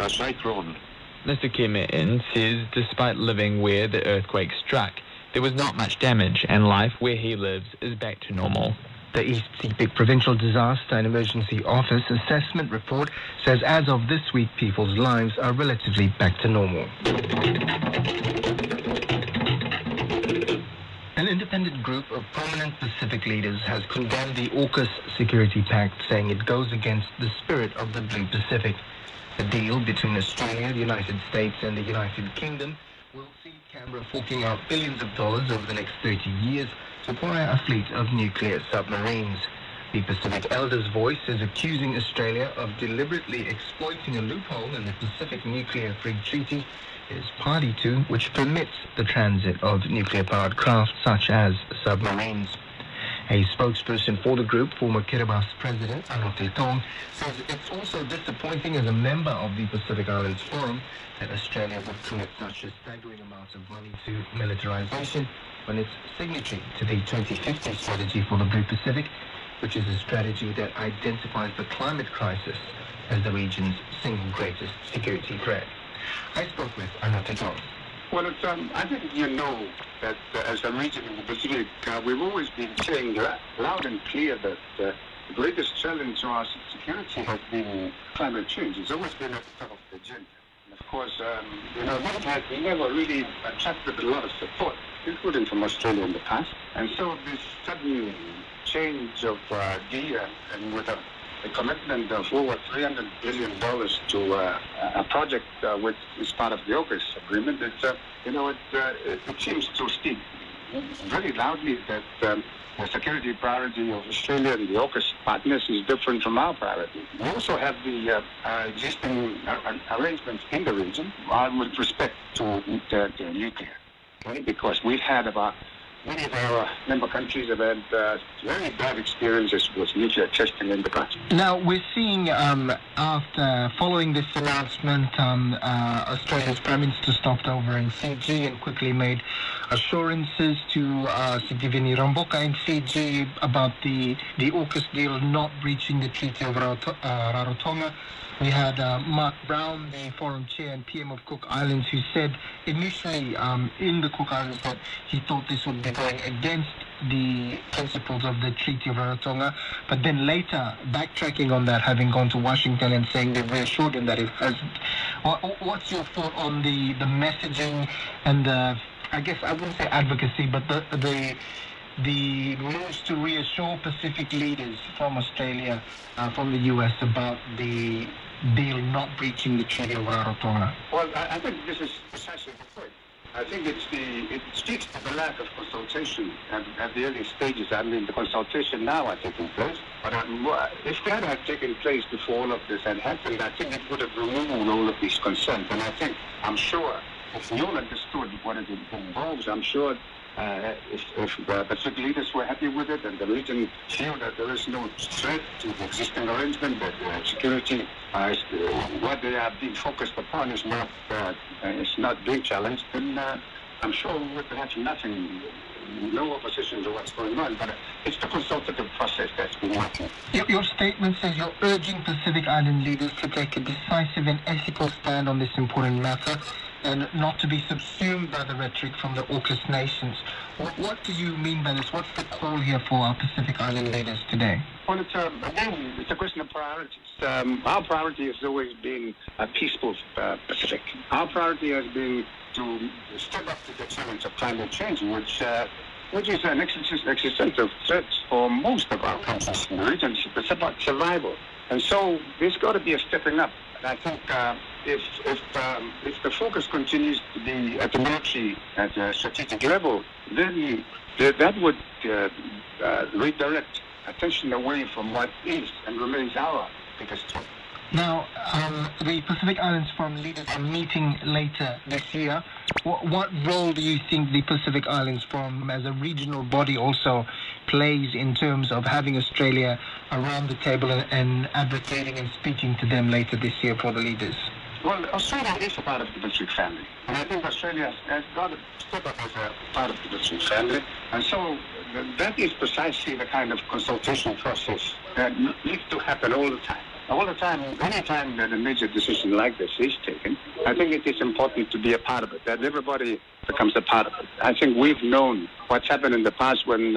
cyclone. Mr. Kim In says despite living where the earthquake struck, there was not much damage and life where he lives is back to normal. The East Sepik Provincial Disaster and Emergency Office assessment report says as of this week, people's lives are relatively back to normal. An independent group of prominent Pacific leaders has condemned the AUKUS Security Pact, saying it goes against the spirit of the Blue Pacific. The deal between Australia, the United States and the United Kingdom will see Canberra forking out billions of dollars over the next 30 years to acquire a fleet of nuclear submarines. The Pacific Elders' Voice is accusing Australia of deliberately exploiting a loophole in the Pacific Nuclear Free Treaty it is party to, which permits the transit of nuclear-powered craft such as submarines. A spokesperson for the group, former Kiribati President Arno Tong, says it's also disappointing as a member of the Pacific Islands Forum that Australia would commit such a staggering amount of money to militarization when it's signatory to the 2050 strategy for the Blue Pacific, which is a strategy that identifies the climate crisis as the region's single greatest security threat. I spoke with Arno Tong. Well, I think you know that as a region in the Pacific, we've always been saying loud and clear that the greatest challenge to our security has been climate change. It's always been at the top of the agenda. And of course, that has never really attracted a lot of support, including from Australia in the past. And so this sudden change of gear and with a commitment of over $300 billion to a project which is part of the AUKUS agreement, it seems to speak very loudly that the security priority of Australia and the AUKUS partners is different from our priority. We also have the existing arrangements in the region with respect to the nuclear, okay? Because we've had many of our member countries have had very bad experiences with nuclear testing in the past. Now, we're seeing, following this announcement, Australia's Prime Minister stopped over in Fiji and quickly made assurances to Sitiveni Rabuka in Fiji about the AUKUS deal not breaching the Treaty of Rarotonga. We had Mark Brown, the Forum Chair and PM of Cook Islands, who said initially in the Cook Islands that he thought this would be going against the principles of the Treaty of Rarotonga, but then later backtracking on that, having gone to Washington and saying they've reassured him that it hasn't. What's your thought on the messaging and I guess I wouldn't say advocacy, but the moves to reassure Pacific leaders from Australia, from the US about the deal not breaching the Treaty of Rarotonga? Well, I think this is precisely the point. I think it speaks to the lack of consultation at the early stages. I mean, the consultation now are taking place, but if that had taken place before all of this had happened, I think it would have removed all of these concerns. And I'm sure, if you all understood what it involves, I'm sure if Pacific leaders were happy with it and the region feel that there is no threat to the existing arrangement, that security, what they are being focused upon is not being challenged, then I'm sure we would have nothing, no opposition to what's going on, but it's the consultative process that's been working. Your statement says you're urging Pacific Island leaders to take a decisive and ethical stand on this important matter and not to be subsumed by the rhetoric from the AUKUS nations. What do you mean by this? What's the call here for our Pacific Island leaders today? Well, again, it's a question of priorities. Our priority has always been a peaceful Pacific. Our priority has been to step up to the challenge of climate change, which is an existential threat for most of our countries in the region. It's about survival. And so there's got to be a stepping up. And I think if the focus continues to be at the military, at the strategic level, then that would redirect attention away from what is and remains our biggest threat. Now, the Pacific Islands Forum leaders are meeting later this year. What role do you think the Pacific Islands Forum as a regional body also plays in terms of having Australia around the table and advocating and speaking to them later this year for the leaders? Well, Australia is a part of the Pacific family. And I think Australia has got to step up as a part of the Pacific family. And so that is precisely the kind of consultation process that needs to happen all the time. all the time, any time that a major decision like this is taken, I think it is important to be a part of it, that everybody becomes a part of it. I think we've known what's happened in the past when